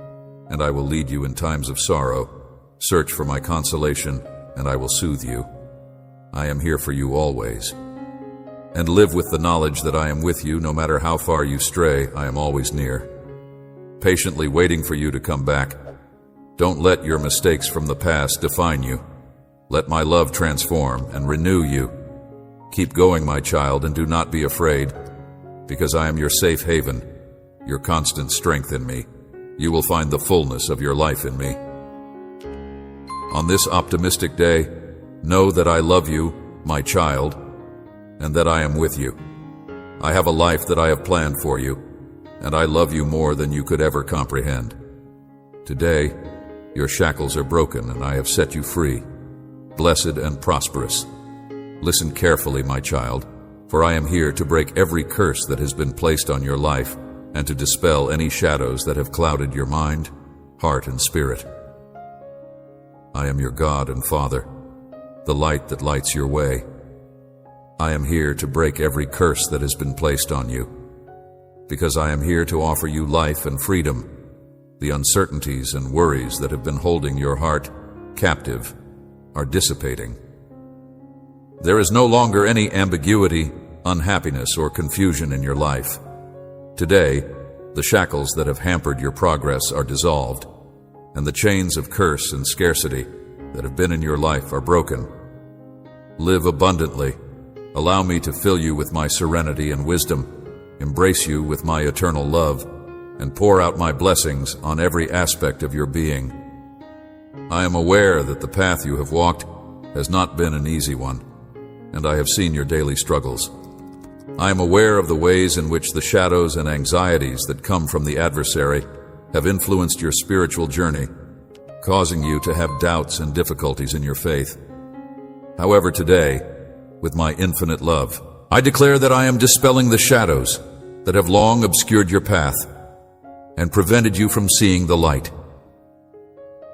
and I will lead you in times of sorrow. Search for my consolation, and I will soothe you. I am here for you always. And live with the knowledge that I am with you no matter how far you stray. I am always near, patiently waiting for you to come back. Don't let your mistakes from the past define you. Let my love transform and renew you. Keep going, my child, and do not be afraid, because I am your safe haven, your constant strength in me. You will find the fullness of your life in me. On this optimistic day, know that I love you, my child, and that I am with you. I have a life that I have planned for you, and I love you more than you could ever comprehend. Today, your shackles are broken, and I have set you free, blessed and prosperous. Listen carefully, my child, for I am here to break every curse that has been placed on your life and to dispel any shadows that have clouded your mind, heart, and spirit. I am your God and Father, the light that lights your way. I am here to break every curse that has been placed on you, because I am here to offer you life and freedom. The uncertainties and worries that have been holding your heart captive are dissipating. There is no longer any ambiguity, unhappiness, or confusion in your life. Today, the shackles that have hampered your progress are dissolved, and the chains of curse and scarcity that have been in your life are broken. Live abundantly. Allow me to fill you with my serenity and wisdom, embrace you with my eternal love, and pour out my blessings on every aspect of your being. I am aware that the path you have walked has not been an easy one, and I have seen your daily struggles. I am aware of the ways in which the shadows and anxieties that come from the adversary have influenced your spiritual journey, causing you to have doubts and difficulties in your faith. However, today, with my infinite love, I declare that I am dispelling the shadows that have long obscured your path and prevented you from seeing the light.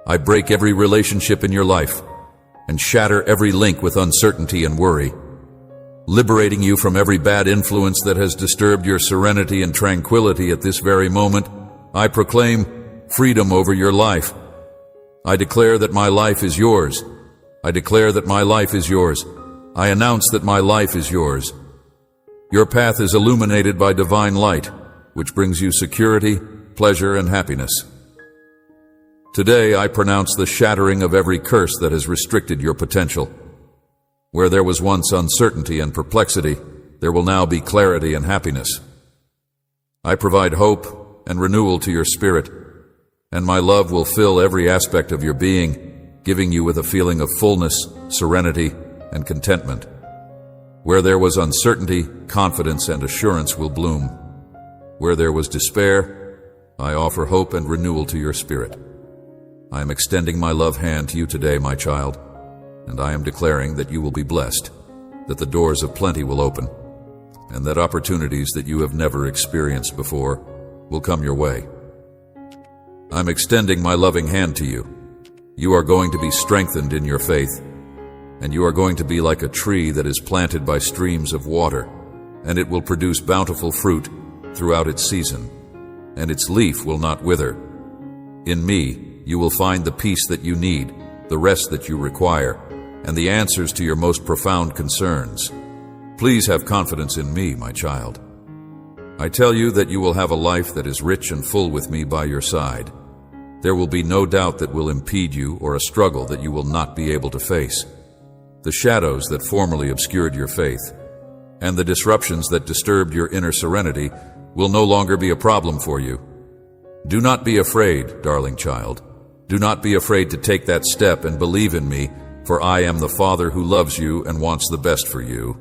I break every relationship in your life and shatter every link with uncertainty and worry, liberating you from every bad influence that has disturbed your serenity and tranquility at this very moment. I proclaim freedom over your life, I declare that my life is yours. I declare that my life is yours. I announce that my life is yours. Your path is illuminated by divine light, which brings you security, pleasure, and happiness. Today, I pronounce the shattering of every curse that has restricted your potential. Where there was once uncertainty and perplexity, there will now be clarity and happiness. I provide hope and renewal to your spirit, and my love will fill every aspect of your being, giving you with a feeling of fullness, serenity, and contentment. Where there was uncertainty, confidence and assurance will bloom. Where there was despair, I offer hope and renewal to your spirit. I am extending my love hand to you today, my child, and I am declaring that you will be blessed, that the doors of plenty will open, and that opportunities that you have never experienced before will come your way. I'm extending my loving hand to you. You are going to be strengthened in your faith, and you are going to be like a tree that is planted by streams of water, and it will produce bountiful fruit throughout its season, and its leaf will not wither. In me, you will find the peace that you need, the rest that you require, and the answers to your most profound concerns. Please have confidence in me, my child. I tell you that you will have a life that is rich and full with me by your side. There will be no doubt that will impede you or a struggle that you will not be able to face. The shadows that formerly obscured your faith and the disruptions that disturbed your inner serenity will no longer be a problem for you. Do not be afraid, darling child. Do not be afraid to take that step and believe in me, for I am the Father who loves you and wants the best for you.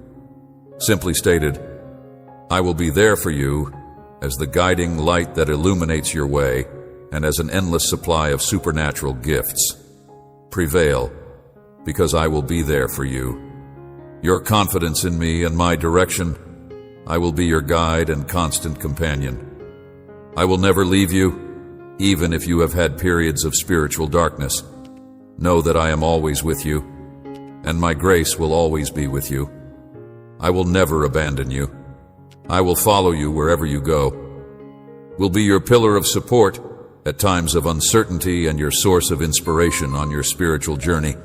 Simply stated, I will be there for you as the guiding light that illuminates your way and as an endless supply of supernatural gifts. Prevail, because I will be there for you. Your confidence in me and my direction, I will be your guide and constant companion. I will never leave you, even if you have had periods of spiritual darkness. Know that I am always with you, and my grace will always be with you. I will never abandon you. I will follow you wherever you go. Will be your pillar of support at times of uncertainty and your source of inspiration on your spiritual journey.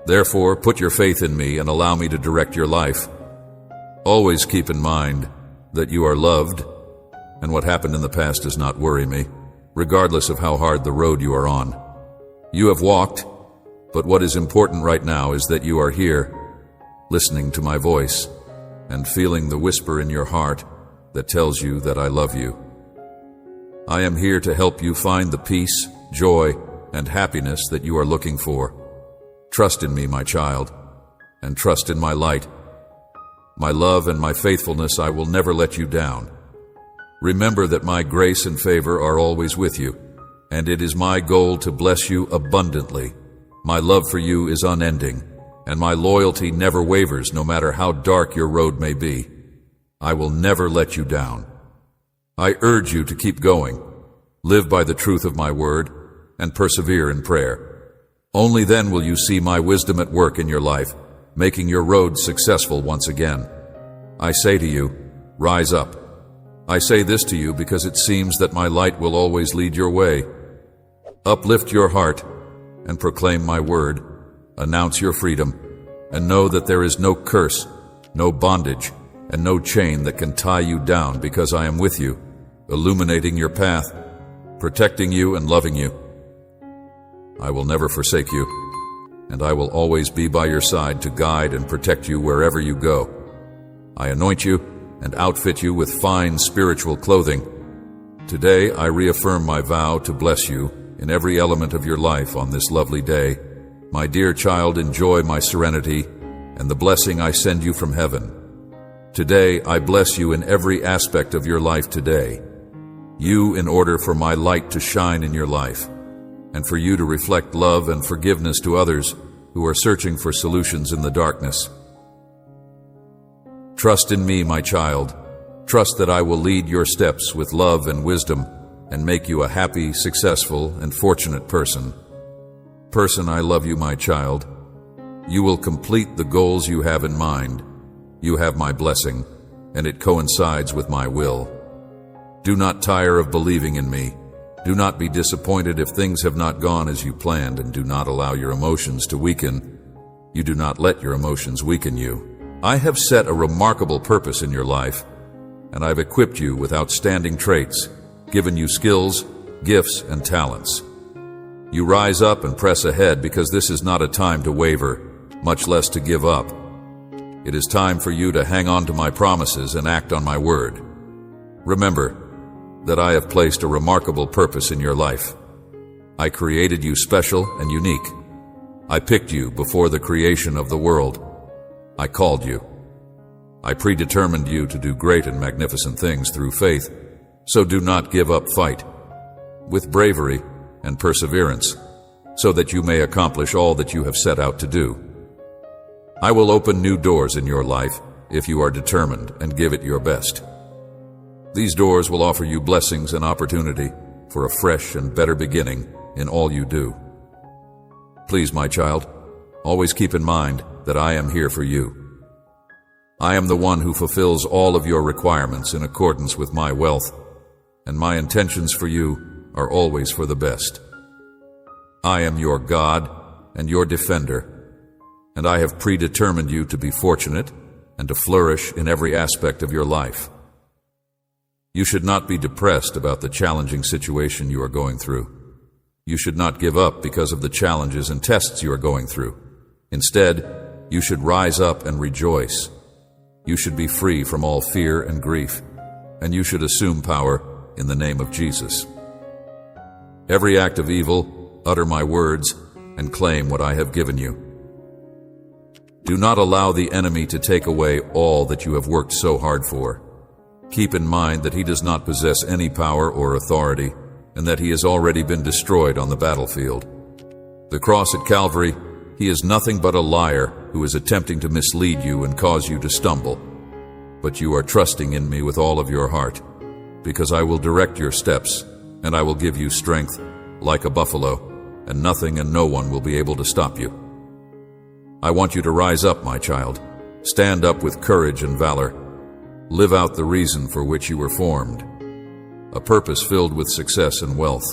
Therefore, put your faith in me and allow me to direct your life. Always keep in mind that you are loved, and what happened in the past does not worry me, regardless of how hard the road you are on. You have walked, but what is important right now is that you are here, listening to my voice and feeling the whisper in your heart that tells you that I love you. I am here to help you find the peace, joy, and happiness that you are looking for. Trust in me, my child, and trust in my light. My love and my faithfulness, I will never let you down. Remember that my grace and favor are always with you, and it is my goal to bless you abundantly. My love for you is unending, and my loyalty never wavers no matter how dark your road may be. I will never let you down. I urge you to keep going, live by the truth of my word, and persevere in prayer. Only then will you see my wisdom at work in your life, making your road successful once again. I say to you, rise up. I say this to you because it seems that my light will always lead your way. Uplift your heart and proclaim my word, announce your freedom, and know that there is no curse, no bondage, and no chain that can tie you down because I am with you, illuminating your path, protecting you and loving you. I will never forsake you, and I will always be by your side to guide and protect you wherever you go. I anoint you and outfit you with fine spiritual clothing. Today I reaffirm my vow to bless you in every element of your life on this lovely day. My dear child, enjoy my serenity and the blessing I send you from heaven. Today I bless you in every aspect of your life today. You in order for my light to shine in your life, and for you to reflect love and forgiveness to others who are searching for solutions in the darkness. Trust in me, my child. Trust that I will lead your steps with love and wisdom and make you a happy, successful, and fortunate person. I love you, my child. You will complete the goals you have in mind. You have my blessing, and it coincides with my will. Do not tire of believing in me. Do not be disappointed if things have not gone as you planned, and do not allow your emotions to weaken. You do not let your emotions weaken you. I have set a remarkable purpose in your life, and I've equipped you with outstanding traits, given you skills, gifts, and talents. You rise up and press ahead because this is not a time to waver, much less to give up. It is time for you to hang on to my promises and act on my word. Remember that I have placed a remarkable purpose in your life. I created you special and unique. I picked you before the creation of the world. I called you. I predetermined you to do great and magnificent things through faith, so do not give up. Fight with bravery and perseverance, so that you may accomplish all that you have set out to do. I will open new doors in your life if you are determined and give it your best. These doors will offer you blessings and opportunity for a fresh and better beginning in all you do. Please, my child, always keep in mind that I am here for you. I am the one who fulfills all of your requirements in accordance with my wealth, and my intentions for you are always for the best. I am your God and your defender, and I have predetermined you to be fortunate and to flourish in every aspect of your life. You should not be depressed about the challenging situation you are going through. You should not give up because of the challenges and tests you are going through. Instead, you should rise up and rejoice. You should be free from all fear and grief, and you should assume power in the name of Jesus. Every act of evil, utter my words and claim what I have given you. Do not allow the enemy to take away all that you have worked so hard for. Keep in mind that he does not possess any power or authority, and that he has already been destroyed on the battlefield. The cross at Calvary, he is nothing but a liar who is attempting to mislead you and cause you to stumble. But you are trusting in me with all of your heart, because I will direct your steps, and I will give you strength like a buffalo, and nothing and no one will be able to stop you. I want you to rise up, my child. Stand up with courage and valor. Live out the reason for which you were formed, a purpose filled with success and wealth.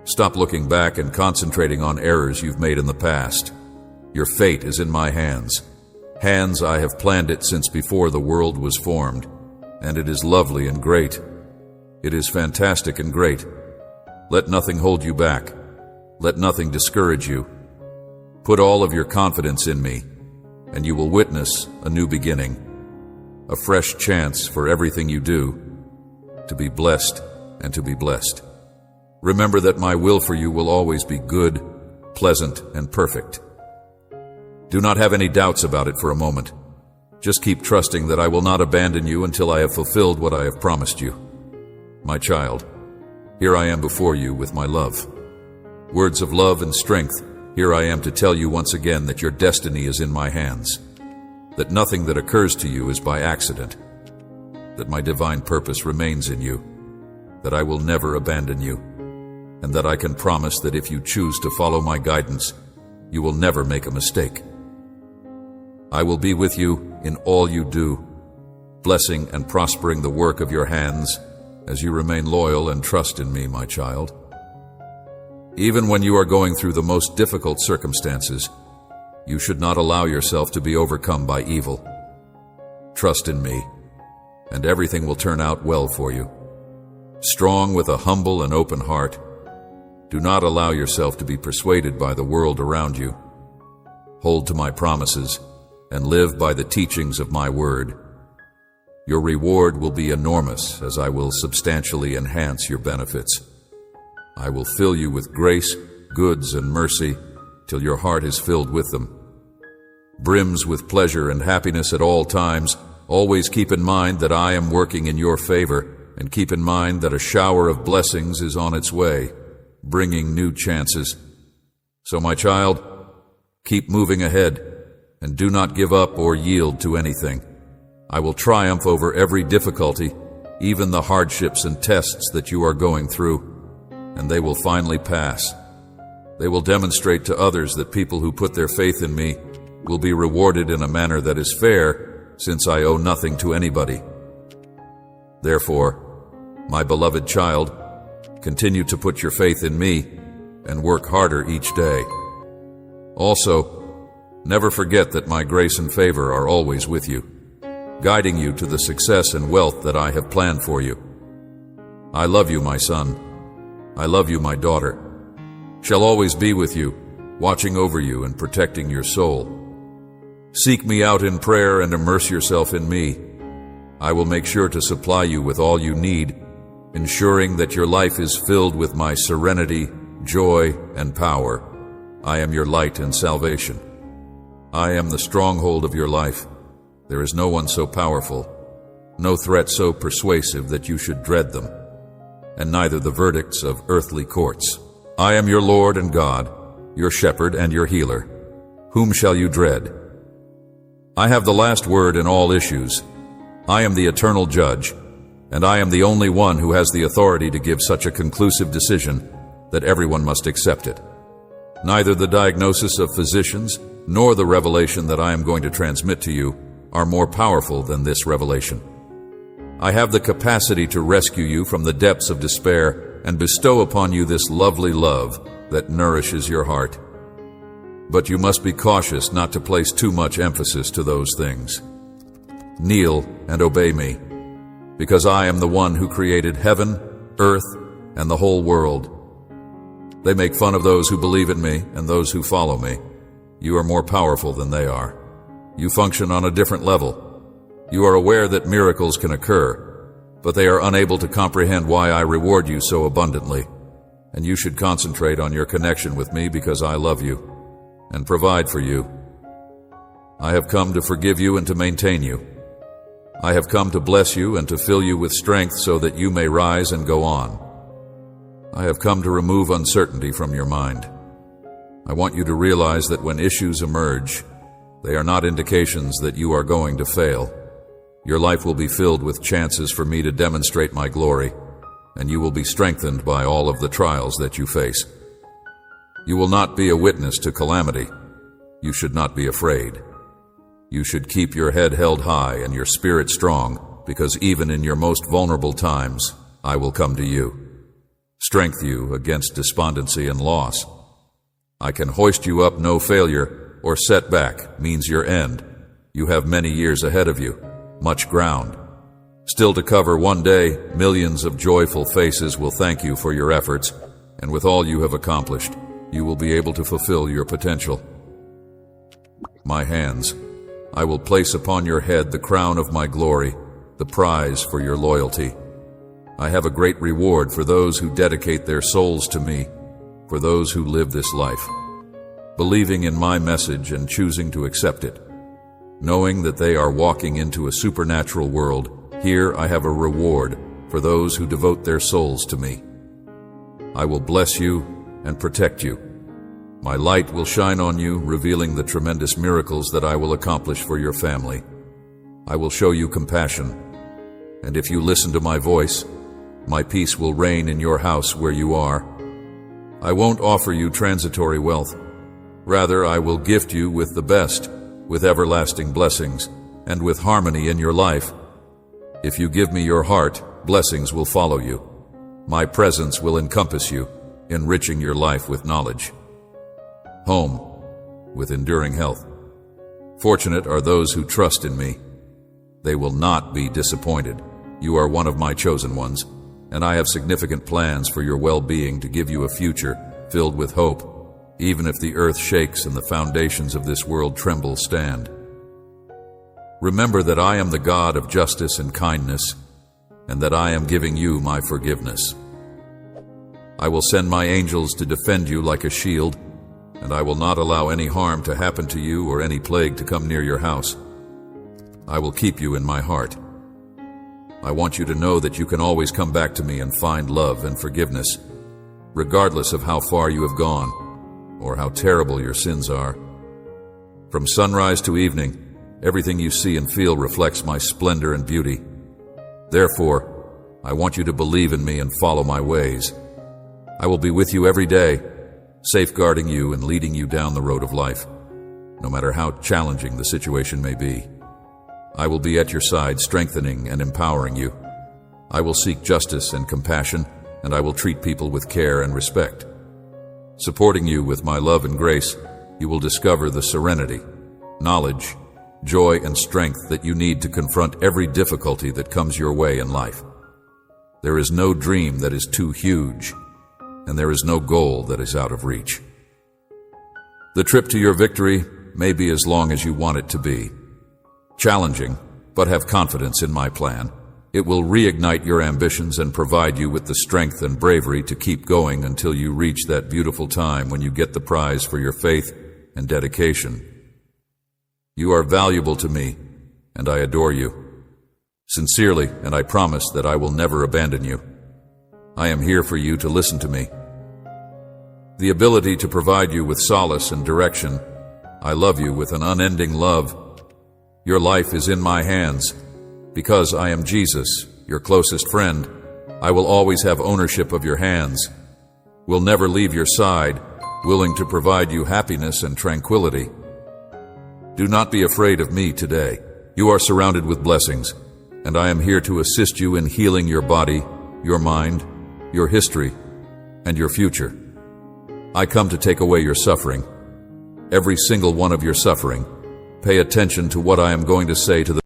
Stop looking back and concentrating on errors you've made in the past. Your fate is in my hands. Hands I have planned it since before the world was formed, and it is lovely and great. It is fantastic and great. Let nothing hold you back. Let nothing discourage you. Put all of your confidence in me, and you will witness a new beginning, a fresh chance for everything you do, to be blessed and to be blessed. Remember that my will for you will always be good, pleasant, and perfect. Do not have any doubts about it for a moment. Just keep trusting that I will not abandon you until I have fulfilled what I have promised you. My child, here I am before you with my love. Words of love and strength, here I am to tell you once again that your destiny is in my hands, that nothing that occurs to you is by accident, that my divine purpose remains in you, that I will never abandon you, and that I can promise that if you choose to follow my guidance, you will never make a mistake. I will be with you in all you do, blessing and prospering the work of your hands as you remain loyal and trust in me, my child. Even when you are going through the most difficult circumstances, you should not allow yourself to be overcome by evil. Trust in me, and everything will turn out well for you. Strong with a humble and open heart, do not allow yourself to be persuaded by the world around you. Hold to my promises and live by the teachings of my word. Your reward will be enormous, as I will substantially enhance your benefits. I will fill you with grace, goods, and mercy till your heart is filled with them. Brims with pleasure and happiness at all times. Always keep in mind that I am working in your favor, and keep in mind that a shower of blessings is on its way, bringing new chances. So, my child, keep moving ahead, and do not give up or yield to anything. I will triumph over every difficulty, even the hardships and tests that you are going through, and they will finally pass. They will demonstrate to others that people who put their faith in me will be rewarded in a manner that is fair, since I owe nothing to anybody. Therefore, my beloved child, Continue to put your faith in me and work harder each day. Also, never forget that my grace and favor are always with you, guiding you to the success and wealth that I have planned for you. I love you, my son. I love you, my daughter. Shall always be with you, watching over you and protecting your soul. Seek me out in prayer and immerse yourself in me. I will make sure to supply you with all you need, ensuring that your life is filled with my serenity, joy, and power. I am your light and salvation. I am the stronghold of your life. There is no one so powerful, no threat so persuasive that you should dread them, and neither the verdicts of earthly courts. I am your Lord and God, your shepherd and your healer. Whom shall you dread? I have the last word in all issues. I am the eternal judge, and I am the only one who has the authority to give such a conclusive decision that everyone must accept it. Neither the diagnosis of physicians nor the revelation that I am going to transmit to you are more powerful than this revelation. I have the capacity to rescue you from the depths of despair and bestow upon you this lovely love that nourishes your heart. But you must be cautious not to place too much emphasis to those things. Kneel and obey me, because I am the one who created heaven, earth, and the whole world. They make fun of those who believe in me and those who follow me. You are more powerful than they are. You function on a different level. You are aware that miracles can occur, but they are unable to comprehend why I reward you so abundantly. And you should concentrate on your connection with me because I love you and provide for you. I have come to forgive you and to maintain you. I have come to bless you and to fill you with strength so that you may rise and go on. I have come to remove uncertainty from your mind. I want you to realize that when issues emerge, they are not indications that you are going to fail. Your life will be filled with chances for me to demonstrate my glory, and you will be strengthened by all of the trials that you face. You will not be a witness to calamity. You should not be afraid. You should keep your head held high and your spirit strong, because even in your most vulnerable times, I will come to you. Strengthen you against despondency and loss. I can hoist you up. No failure or setback means your end. You have many years ahead of you, much ground still to cover. One day, millions of joyful faces will thank you for your efforts, and with all you have accomplished, you will be able to fulfill your potential. My hands, I will place upon your head the crown of my glory, the prize for your loyalty. I have a great reward for those who dedicate their souls to me, for those who live this life, believing in my message and choosing to accept it. Knowing that they are walking into a supernatural world, here I have a reward for those who devote their souls to me. I will bless you and protect you. My light will shine on you, revealing the tremendous miracles that I will accomplish for your family. I will show you compassion, and if you listen to my voice, my peace will reign in your house where you are. I won't offer you transitory wealth. Rather, I will gift you with the best, with everlasting blessings, and with harmony in your life. If you give me your heart, blessings will follow you. My presence will encompass you, enriching your life with knowledge. Home, with enduring health. Fortunate are those who trust in me. They will not be disappointed. You are one of my chosen ones, and I have significant plans for your well-being to give you a future filled with hope, even if the earth shakes and the foundations of this world tremble. Stand. Remember that I am the God of justice and kindness, and that I am giving you my forgiveness. I will send my angels to defend you like a shield, and I will not allow any harm to happen to you or any plague to come near your house. I will keep you in my heart. I want you to know that you can always come back to me and find love and forgiveness, regardless of how far you have gone or how terrible your sins are. From sunrise to evening, everything you see and feel reflects my splendor and beauty. Therefore, I want you to believe in me and follow my ways. I will be with you every day, safeguarding you and leading you down the road of life, no matter how challenging the situation may be. I will be at your side, strengthening and empowering you. I will seek justice and compassion, and I will treat people with care and respect. Supporting you with my love and grace, you will discover the serenity, knowledge, joy, and strength that you need to confront every difficulty that comes your way in life. There is no dream that is too huge, and there is no goal that is out of reach. The trip to your victory may be as long as you want it to be. Challenging, but have confidence in my plan. It will reignite your ambitions and provide you with the strength and bravery to keep going until you reach that beautiful time when you get the prize for your faith and dedication. You are valuable to me, and I adore you. Sincerely, and I promise that I will never abandon you. I am here for you to listen to me. The ability to provide you with solace and direction. I love you with an unending love. Your life is in my hands. Because I am Jesus, your closest friend, I will always have ownership of your hands. Will never leave your side, willing to provide you happiness and tranquility. Do not be afraid of me today. You are surrounded with blessings, and I am here to assist you in healing your body, your mind, your history, and your future. I come to take away your suffering, every single one of your suffering. Pay attention to what I am going to say to the